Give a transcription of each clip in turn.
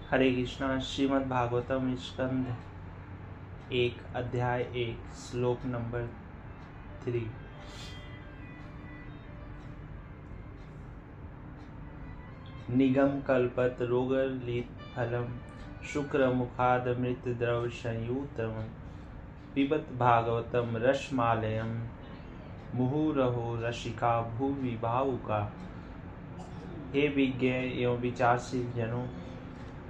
हरे कृष्णा। श्रीमद् भागवतम स्कंद 1 अध्याय 1 श्लोक नंबर 3। निगम कल्पत रोगलित फलम शुक्र मुखाद मृत द्रव संयुतम पिबत भागवतम रसमालयम मुहुरहो रसिका भूवि भावुका। हे विज्ञ एवं विचारशील जनों,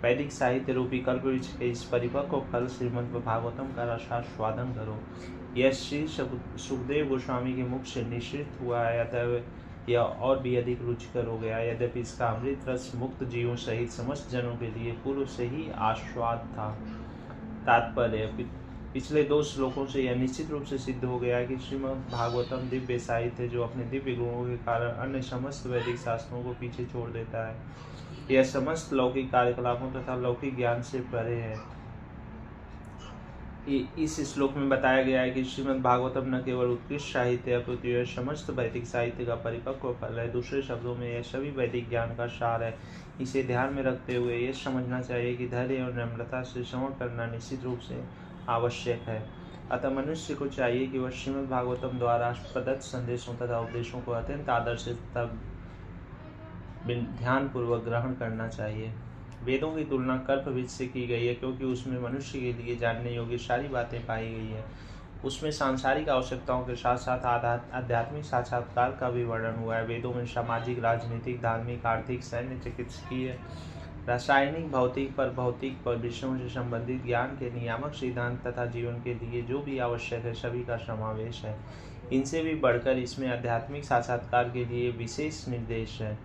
वैदिक साहित्य रूपी कल्पवृक्ष के इस परिपक्व फल श्रीमद् भागवतम का रसास्वादन करो। यह श्री सुखदेव गोस्वामी के मुख से निश्चित हुआ है, अतः यह और भी अधिक रुचिकर हो गया। यद्यपि इसका अमृत रस मुक्त जीवों सहित समस्त जनों के लिए पूर्व से ही आस्वाद था। तात्पर्य: पिछले 2 श्लोकों से यह निश्चित रूप से सिद्ध हो गया कि श्रीमद् भागवतम दिव्य साहित्य जो अपने दिव्य गुणों के कारण अन्य समस्त वैदिक शास्त्रों को पीछे छोड़ देता है, यह समस्त लौकिक कार्यकलापों तथा लौकिक ज्ञान से परे है। इस श्लोक में बताया गया है कि श्रीमद् भागवतम न केवल उत्कृष्ट साहित्य अपितु यह समस्त वैदिक साहित्य का परिपक्व फल है। दूसरे शब्दों में यह सभी वैदिक ज्ञान का सार है। इसे ध्यान में रखते हुए यह समझना चाहिए कि धैर्य और नम्रता से श्रवण करना निश्चित रूप से आवश्यक है। अतः मनुष्य को चाहिए कि वह श्रीमद् भागवतम द्वारा प्रदत्त संदेशों तथा उपदेशों को अत्यंत आदर से तथा ध्यान पूर्वक ग्रहण करना चाहिए। वेदों की तुलना कल्पवृक्ष से की गई है, क्योंकि उसमें मनुष्य के लिए जानने योग्य सारी बातें पाई गई है। उसमें सांसारिक आवश्यकताओं के साथ साथ आध्यात्मिक साक्षात्कार का भी वर्णन हुआ है। वेदों में सामाजिक, राजनीतिक, धार्मिक, आर्थिक, सैन्य, चिकित्सकीय, रासायनिक, भौतिक, पर भौतिक विषयों से संबंधित ज्ञान के नियामक सिद्धांत तथा जीवन के लिए जो भी आवश्यक है सभी का समावेश है। इनसे भी बढ़कर इसमें आध्यात्मिक साक्षात्कार के लिए विशेष निर्देश है।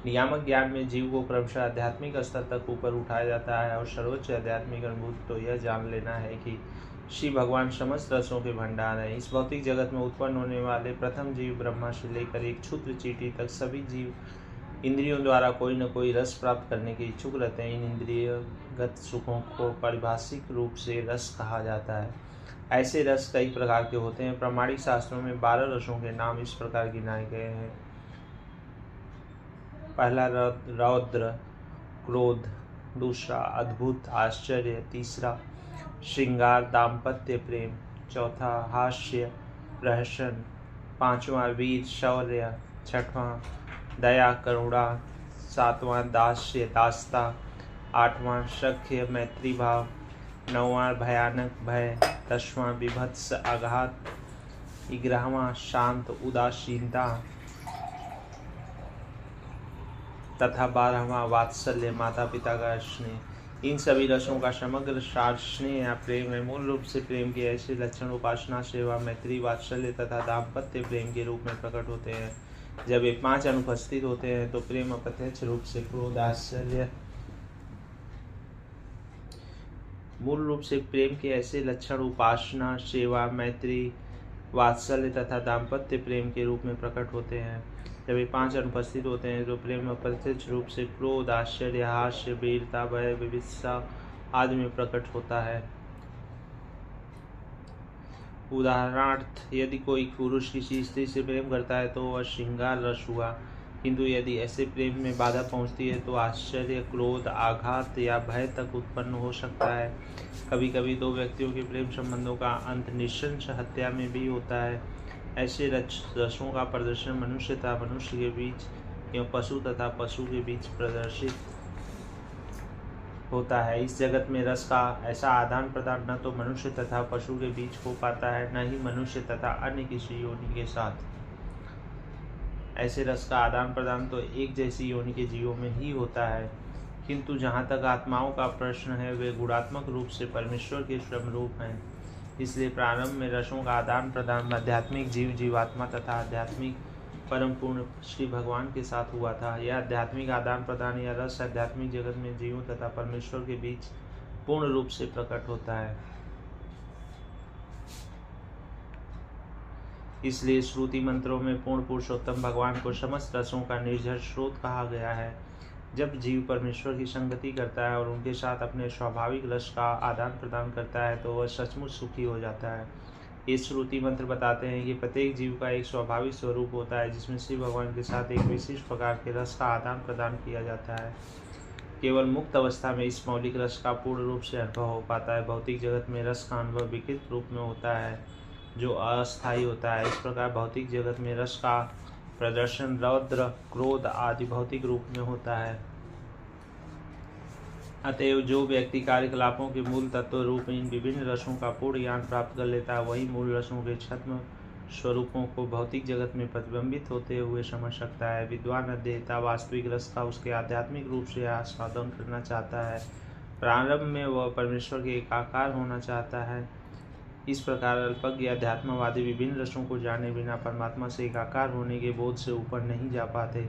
नियामक ज्ञान में जीव को क्रमशः आध्यात्मिक स्तर तक ऊपर उठाया जाता है और सर्वोच्च आध्यात्मिक अनुभूति तो यह जान लेना है कि श्री भगवान समस्त रसों के भंडार है। इस भौतिक जगत में उत्पन्न होने वाले प्रथम जीव ब्रह्मा से लेकर एक क्षुद्र चींटी तक सभी जीव इंद्रियों द्वारा कोई न कोई रस प्राप्त करने के इच्छुक रहते हैं। इन इंद्रियगत सुखों को पारिभाषिक रूप से रस कहा जाता है। ऐसे रस कई प्रकार के होते हैं। प्रामाणिक शास्त्रों में 12 रसों के नाम इस प्रकार गिनाए गए हैं। पहला रौद्र क्रोध, दूसरा अद्भुत आश्चर्य, तीसरा श्रृंगार दाम्पत्य प्रेम, चौथा हास्य प्रहसन, पांचवा वीर शौर्य, छठवां दया करुणा, सातवां दास्य दास्ता, आठवां सख्य मैत्री भाव, नौवां भयानक भय, 10वां विभत्स आघात, 11वां शांत उदासीनता तथा 12वां वात्सल्य माता पिता का स्नेह। इन सभी रसों का समग्र सार स्नेह या प्रेम है। मूल रूप से प्रेम के ऐसे लक्षण उपासना, सेवा, मैत्री, वात्सल्य तथा दाम्पत्य प्रेम के रूप में प्रकट होते हैं। जब ये 5 अनुपस्थित होते हैं तो प्रेम अप्रत्यक्ष रूप से क्रोध, आश्चर्य। मूल रूप से प्रेम के ऐसे लक्षण उपासना, सेवा, मैत्री, वात्सल्य तथा दाम्पत्य प्रेम के रूप में प्रकट होते हैं। जब ये 5 अनुपस्थित होते हैं तो प्रेम अप्रत्यक्ष रूप से क्रोध, आश्चर्य, हास्य, वीरता, भय, विविधता आदि में प्रकट होता है। उदाहरणार्थ, यदि कोई पुरुष किसी स्त्री से प्रेम करता है तो वह श्रृंगार रस हुआ, किंतु यदि ऐसे प्रेम में बाधा पहुंचती है तो आश्चर्य, क्रोध, आघात या भय तक उत्पन्न हो सकता है। कभी कभी 2 व्यक्तियों के प्रेम संबंधों का अंत निःशंस हत्या में भी होता है। ऐसे रसों का प्रदर्शन मनुष्य तथा मनुष्य के बीच एवं पशु तथा पशु के बीच प्रदर्शित होता है। इस जगत में रस का ऐसा आदान प्रदान न तो मनुष्य तथा पशु के बीच हो पाता है, न ही मनुष्य तथा अन्य किसी योनि के साथ। ऐसे रस का आदान प्रदान तो एक जैसी योनि के जीवों में ही होता है, किंतु जहाँ तक आत्माओं का प्रश्न है वे गुणात्मक रूप से परमेश्वर के स्वरूप हैं। इसलिए प्रारंभ में रसों का आदान प्रदान आध्यात्मिक जीव, जीवात्मा तथा आध्यात्मिक परम पूर्ण श्री भगवान के साथ हुआ था। यह आध्यात्मिक आदान प्रदान या रस आध्यात्मिक जगत में जीवों तथा परमेश्वर के बीच पूर्ण रूप से प्रकट होता है। इसलिए श्रुति मंत्रों में पूर्ण पुरुषोत्तम भगवान को समस्त रसों का निर्झर स्रोत कहा गया है। जब जीव परमेश्वर की संगति करता है और उनके साथ अपने स्वाभाविक रस का आदान प्रदान करता है तो वह सचमुच सुखी हो जाता है। ये श्रुति मंत्र बताते हैं कि प्रत्येक जीव का एक स्वाभाविक स्वरूप होता है जिसमें शिव भगवान के साथ एक विशिष्ट प्रकार के रस का आदान प्रदान किया जाता है। केवल मुक्त अवस्था में इस मौलिक रस का पूर्ण रूप से अनुभव हो पाता है। भौतिक जगत में रस का अनुभव विकृत रूप में होता है जो अस्थायी होता है। इस प्रकार भौतिक जगत में रस का प्रदर्शन रौद्र, क्रोध आदि भौतिक रूप में होता है। अतएव जो व्यक्ति कार्यकलापों के मूल तत्व रूप इन विभिन्न रसों का पूर्ण ज्ञान प्राप्त कर लेता है वही मूल रसों के छद्म स्वरूपों को भौतिक जगत में प्रतिबिंबित होते हुए समझ सकता है। विद्वान अध्येता वास्तविक रस का उसके आध्यात्मिक रूप से आस्वादन करना चाहता है। प्रारंभ में वह परमेश्वर के एकाकार होना चाहता है। इस प्रकार अल्पज्ञ अध्यात्मवादी विभिन्न रसों को जाने बिना परमात्मा से एकाकार होने के बोध से ऊपर नहीं जा पाते।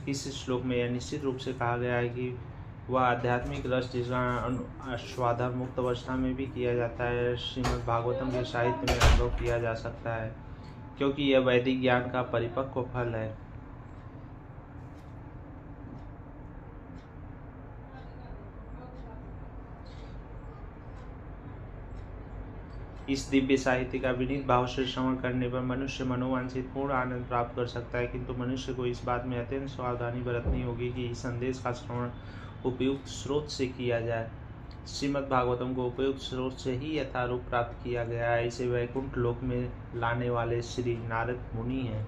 इस श्लोक में यह निश्चित रूप से कहा गया है कि वह आध्यात्मिक रस जिसका आस्वादन मुक्त अवस्था में भी किया जाता है श्रीमद् भागवतम के साहित्य में अनुभव किया जा सकता है, क्योंकि यह वैदिक ज्ञान का परिपक्व फल है। इस दिव्य साहित्य का विनीत भाव से श्रवण करने पर मनुष्य मनोवांछित पूर्ण आनंद प्राप्त कर सकता है, किंतु मनुष्य को इस बात में अत्यंत सावधानी बरतनी होगी कि इस संदेश का श्रवण उपयुक्त स्रोत से किया जाए। श्रीमद् भागवतम को उपयुक्त स्रोत से ही यथारूप प्राप्त किया गया है। इसे वैकुंठ लोक में लाने वाले श्री नारद मुनि हैं।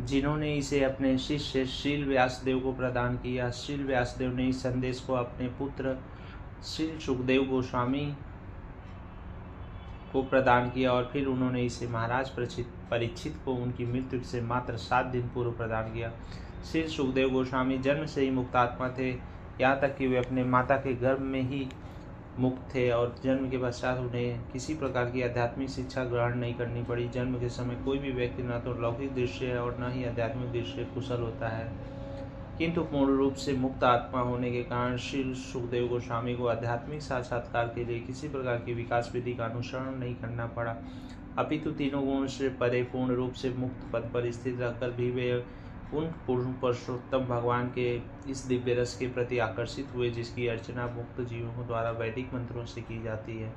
जिन्होंने इसे अपने शिष्य शील व्यासदेव को प्रदान किया। शील व्यासदेव ने इस संदेश को अपने पुत्र शील सुखदेव गोस्वामी को प्रदान किया और फिर उन्होंने इसे महाराज परीक्षित को उनकी मृत्यु से मात्र 7 दिन पूर्व प्रदान किया। शील सुखदेव गोस्वामी जन्म से ही मुक्त आत्मा थे, यहाँ तक कि वे अपने माता के गर्भ में ही मुक्त थे और जन्म के पश्चात उन्हें किसी प्रकार की आध्यात्मिक शिक्षा ग्रहण नहीं करनी पड़ी। जन्म के समय कोई भी व्यक्ति न तो लौकिक दृष्टि और न ही आध्यात्मिक दृष्टि कुशल होता है, किंतु पूर्ण रूप से मुक्त आत्मा होने के कारण श्री सुखदेव गोस्वामी को आध्यात्मिक साक्षात्कार के लिए किसी प्रकार की विकास विधि का अनुसरण नहीं करना पड़ा, अपितु तीनों गुणों से परे पूर्ण रूप से मुक्त पद पर स्थित रहकर भी वे उन पूर्ण पुरुषोत्तम भगवान के इस दिव्य रस के प्रति आकर्षित हुए जिसकी अर्चना मुक्त जीवों द्वारा वैदिक मंत्रों से की जाती है।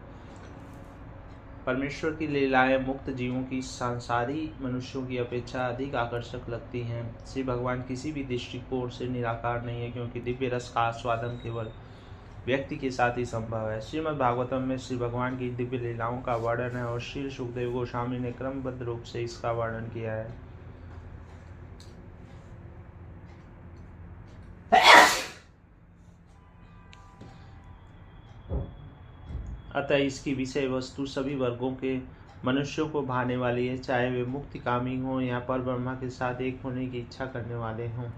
परमेश्वर की लीलाएं मुक्त जीवों की सांसारी मनुष्यों की अपेक्षा अधिक आकर्षक लगती हैं। श्री भगवान किसी भी दृष्टिकोण से निराकार नहीं है, क्योंकि दिव्य रस का आस्वादन केवल व्यक्ति के साथ ही संभव है। श्रीमद् भागवतम में श्री भगवान की दिव्य लीलाओं का वर्णन है और श्री सुखदेव गोस्वामी ने क्रमबद्ध रूप से इसका वर्णन किया है। अतः इसकी विषय वस्तु सभी वर्गों के मनुष्यों को भाने वाली है, चाहे वे मुक्ति कामी हों या पर ब्रह्मा के साथ एक होने की इच्छा करने वाले हों।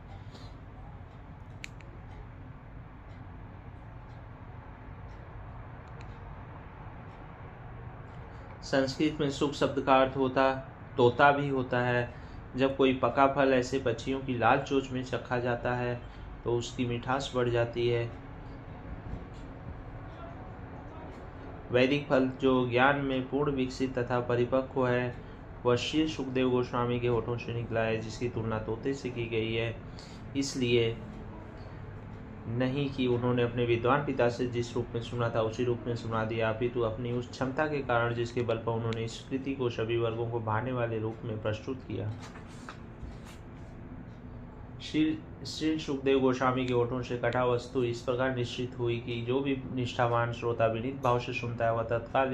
संस्कृत में सुख शब्द का अर्थ तोता भी होता है। जब कोई पका फल ऐसे पक्षियों की लाल चोंच में चखा जाता है तो उसकी मिठास बढ़ जाती है। वैदिक फल जो ज्ञान में पूर्ण विकसित तथा परिपक्व है वह श्री सुखदेव गोस्वामी के होठों से निकला है, जिसकी तुलना तोते से की गई है। इसलिए नहीं कि उन्होंने अपने विद्वान पिता से जिस रूप में सुना था उसी रूप में सुना दिया, अपितु अपनी उस क्षमता के कारण जिसके बल पर उन्होंने इस कृति को सभी वर्गों को भाने वाले रूप में प्रस्तुत किया। श्री सुखदेव गोस्वामी के होठों से कथा वस्तु इस प्रकार निश्चित हुई कि जो भी निष्ठावान श्रोता विनीत भाव से सुनता है वह तत्काल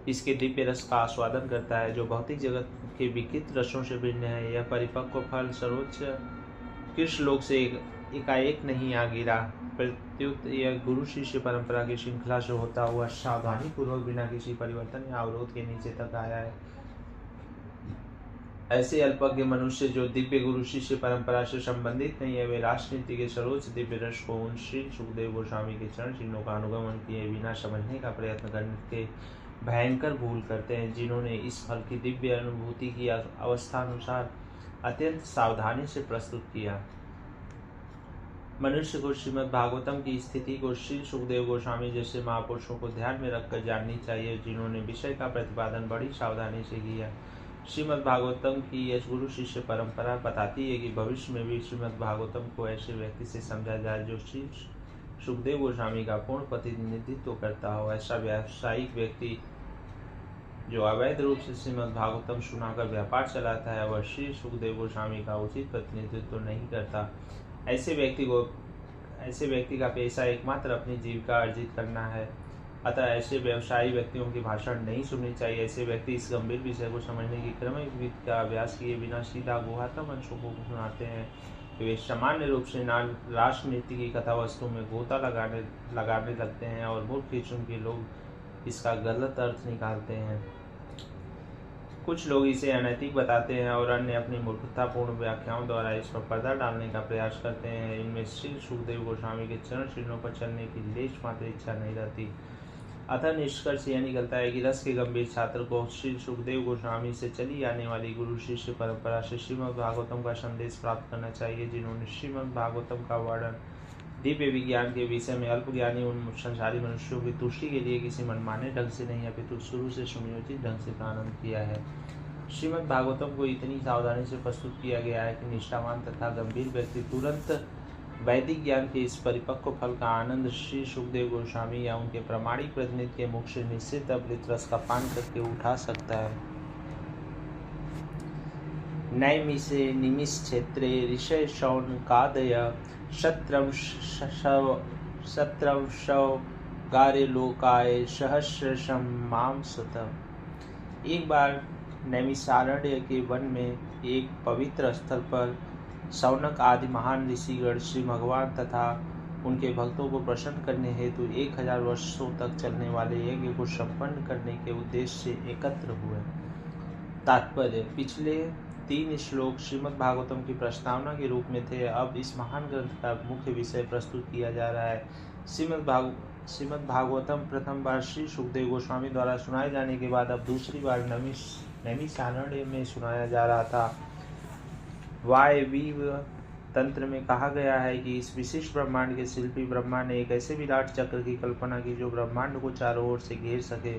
इसके दिव्य रस का आस्वादन करता है, जो भौतिक जगत के विकृत रसों से भिन्न है। यह परिपक्व फल सर्वोच्च कृष्ण लोक से एकाएक नहीं आ गिरा, प्रत्युत यह गुरु शिष्य परंपरा की श्रृंखला से होता हुआ सावधानी पूर्वक बिना किसी परिवर्तन या अवरोध के नीचे तक आया है। ऐसे अल्पज्ञ मनुष्य जो दिव्य गुरु शिष्य परंपरा से संबंधित नहीं है, वे राजनीति के सर्वोच्च दिव्य रस को उन श्री सुखदेव गोस्वामी के चरण चिन्हों का अनुगमन किए बिना समझने का प्रयत्न करके भयंकर भूल करते हैं, जिन्होंने इस फल की दिव्य अनुभूति की अवस्थानुसार अत्यंत सावधानी से प्रस्तुत किया। मनुष्य को श्रीमद् भागवतम की स्थिति को श्री सुखदेव गोस्वामी जैसे महापुरुषों को ध्यान में रखकर जाननी चाहिए, जिन्होंने विषय का प्रतिपादन बड़ी सावधानी से किया। श्रीमद् भागवतम की यह गुरु शिष्य परंपरा बताती है कि भविष्य में भी श्रीमद् भागवतम को ऐसे व्यक्ति से समझा जाए जो श्री सुखदेव गोस्वामी का पूर्ण प्रतिनिधित्व करता हो। ऐसा व्यावसायिक व्यक्ति जो अवैध रूप से श्रीमद् भागवतम सुनाकर व्यापार चलाता है, वह श्री सुखदेव गोस्वामी का उचित प्रतिनिधित्व नहीं करता। ऐसे व्यक्ति का पेशा एकमात्र अपनी जीविका अर्जित करना है, अतः ऐसे व्यवसायी व्यक्तियों की भाषण नहीं सुननी चाहिए। ऐसे व्यक्ति इस गंभीर विषय को समझने की क्रमिक विधि का अभ्यास किए बिना सीधा गुहात्म अंशों को सुनाते हैं। वे सामान्य रूप से राष्ट्रनीति की कथा वस्तु में गोता लगाने लगते हैं और मूर्ख किस्म के लोग इसका गलत अर्थ निकालते हैं। कुछ लोग इसे अनैतिक बताते हैं और अन्य अपनी मूर्खतापूर्ण व्याख्याओं द्वारा इस पर पर्दा डालने का प्रयास करते हैं। इनमें श्री सुखदेव गोस्वामी के चरण चिन्हों पर चलने की लेश मात्र इच्छा नहीं रहती। अतः निष्कर्ष यह निकलता है कि रस के गंभीर छात्र को श्री सुखदेव गोस्वामी से चली आने वाली गुरु शिष्य परंपरा से श्रीमद् भागवतम का संदेश प्राप्त करना चाहिए, जिन्होंने श्रीमद् भागवतम का वर्णन दिव्य विज्ञान के विषय में अल्पज्ञानी उन संसारी मनुष्यों की तुष्टि के लिए किसी मनमाने ढंग से नहीं अपितु शुरू से सुनियोजित ढंग से प्रारंभ किया है। श्रीमद् भागवतम को इतनी सावधानी से प्रस्तुत किया गया है कि निष्ठावान तथा गंभीर व्यक्ति तुरंत वैदिक ज्ञान के इस परिपक्व फल का आनंद श्री सुखदेव गोस्वामी या उनके प्रामाणिक प्रतिनिधि के मुख से निश्चित अमृत रस का पान करके उठा सकता है। नैमिषे निमिष क्षेत्रे ऋषय शौनकादय शत्रंशव गारे लोकाय सहस्रशं माम सुतम। एक बार नैमिषारण्य के वन में एक पवित्र स्थल पर शौनक आदि महान ऋषिगण श्री भगवान तथा उनके भक्तों को प्रसन्न करने हेतु 1000 वर्षों तक चलने वाले यज्ञ को संपन्न करने के उद्देश्य से एकत्र हुए। तात्पर्य: पिछले 3 श्लोक श्रीमद् भागवतम की प्रस्तावना के रूप में थे। अब इस महान ग्रंथ का मुख्य विषय प्रस्तुत किया जा रहा है। श्रीमद् भागवतम प्रथम बार श्री सुखदेव गोस्वामी द्वारा सुनाए जाने के बाद अब दूसरी बार नैमिषारण्य में सुनाया जा रहा था। वायवीय तंत्र में कहा गया है कि इस विशिष्ट ब्रह्मांड के शिल्पी ब्रह्मा ने एक ऐसे विराट चक्र की कल्पना की जो ब्रह्मांड को चारों ओर से घेर सके।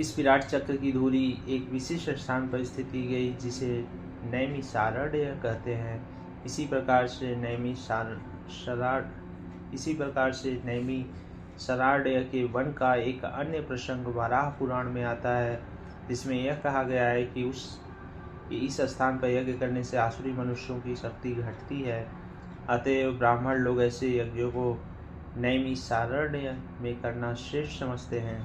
इस विराट चक्र की धुरी एक विशिष्ट स्थान पर स्थित की गई, जिसे नैमिषारण्य कहते हैं। इसी प्रकार से नैमिषारण्य के वन का एक अन्य प्रसंग वराह पुराण में आता है, जिसमें यह कहा गया है कि इस स्थान पर यज्ञ करने से आसुरी मनुष्यों की शक्ति घटती है। अतएव ब्राह्मण लोग ऐसे यज्ञों को नैमिषारण्य में करना श्रेष्ठ समझते हैं।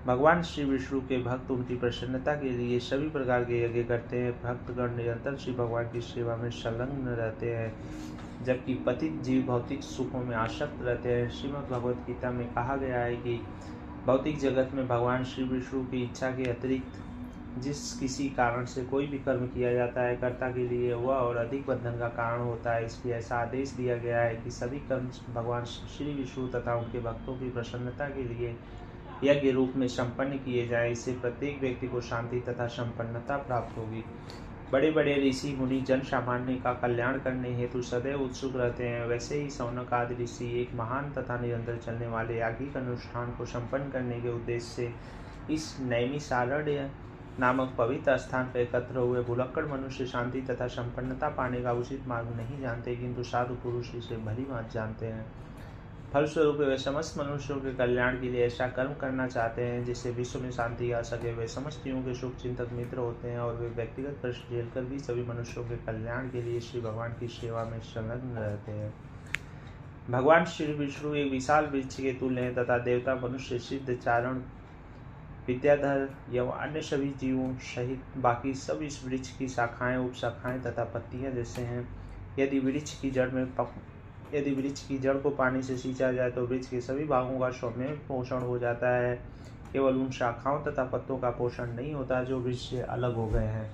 भगवान श्री विष्णु के भक्त उनकी प्रसन्नता के लिए सभी प्रकार के यज्ञ करते हैं। भक्तगण निरंतर श्री भगवान की सेवा में संलग्न रहते हैं, जबकि पतित जीव भौतिक सुखों में आसक्त रहते हैं। श्रीमद् भगवत गीता में कहा गया है कि भौतिक जगत में भगवान श्री विष्णु की इच्छा के अतिरिक्त जिस किसी कारण से कोई भी कर्म किया जाता है, कर्ता के लिए वह और अधिक बंधन का कारण होता है। इसलिए ऐसा आदेश दिया गया है कि सभी कर्म भगवान श्री विष्णु तथा उनके भक्तों की प्रसन्नता के लिए यज्ञ रूप में संपन्न किए जाए। इससे प्रत्येक व्यक्ति को शांति तथा संपन्नता प्राप्त होगी। बड़े बड़े ऋषि मुनि जन सामान्य का कल्याण करने हेतु सदैव उत्सुक रहते हैं। वैसे ही शौनक आदि ऋषि एक महान तथा निरंतर चलने वाले याज्ञिक अनुष्ठान को संपन्न करने के उद्देश्य से इस नैमिषारण्य नामक पवित्र स्थान पर एकत्र हुए। भुलक्कड़ मनुष्य शांति तथा संपन्नता पाने का उचित मार्ग नहीं जानते, किंतु साधु पुरुष इसे भली बात जानते हैं। फलस्वरूप वे समस्त मनुष्यों के कल्याण के लिए ऐसा कर्म करना चाहते हैं जिससे विश्व में शांति आ सके। वे समस्त जीवों के शुभ चिंतक मित्र होते हैं और वे व्यक्तिगत कष्ट झेलकर भी सभी मनुष्यों के कल्याण के लिए श्री भगवान की सेवा में संलग्न रहते हैं। भगवान श्री विष्णु एक विशाल वृक्ष के तुल्य हैं तथा देवता, मनुष्य, सिद्ध, चारण, विद्याधर एवं अन्य सभी जीवों सहित बाकी सब इस वृक्ष की शाखाएं, उपशाखाएं तथा पत्तियां जैसे हैं। यदि वृक्ष की जड़ को पानी से सींचा जाए तो वृक्ष के सभी भागों का सौम्य पोषण हो जाता है। केवल उन शाखाओं तथा पत्तों का पोषण नहीं होता जो वृक्ष से अलग हो गए हैं।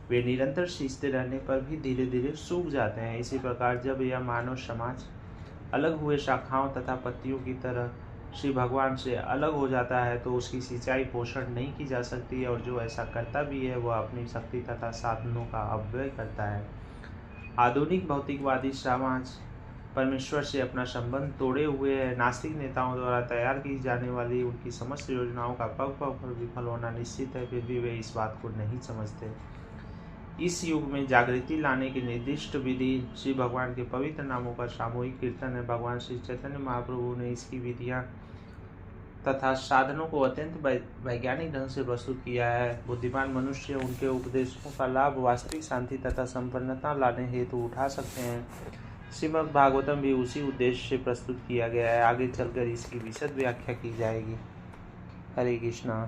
वे निरंतर सींचते रहने पर भी धीरे धीरे सूख जाते हैं। इसी प्रकार जब यह मानव समाज अलग हुए शाखाओं तथा पत्तियों की तरह श्री भगवान से अलग हो जाता है तो उसकी सिंचाई पोषण नहीं की जा सकती, और जो ऐसा करता भी है वह अपनी शक्ति तथा साधनों का अपव्यय करता है। आधुनिक भौतिकवादी समाज परमेश्वर से अपना संबंध तोड़े हुए है। नास्तिक नेताओं द्वारा तैयार की जाने वाली उनकी समस्त योजनाओं का पग पग पर विफल होना निश्चित है, फिर भी वे इस बात को नहीं समझते। इस युग में जागृति लाने की निर्दिष्ट विधि श्री भगवान के पवित्र नामों का सामूहिक कीर्तन है। भगवान श्री चैतन्य महाप्रभु ने इसकी विधियां तथा साधनों को अत्यंत वैज्ञानिक ढंग से प्रस्तुत किया है। बुद्धिमान मनुष्य उनके उपदेशों का लाभ वास्तविक शांति तथा संपन्नता लाने हेतु उठा सकते हैं। श्रीमद् भागवतम भी उसी उद्देश्य से प्रस्तुत किया गया है। आगे चलकर इसकी विशद व्याख्या की जाएगी। हरे कृष्णा।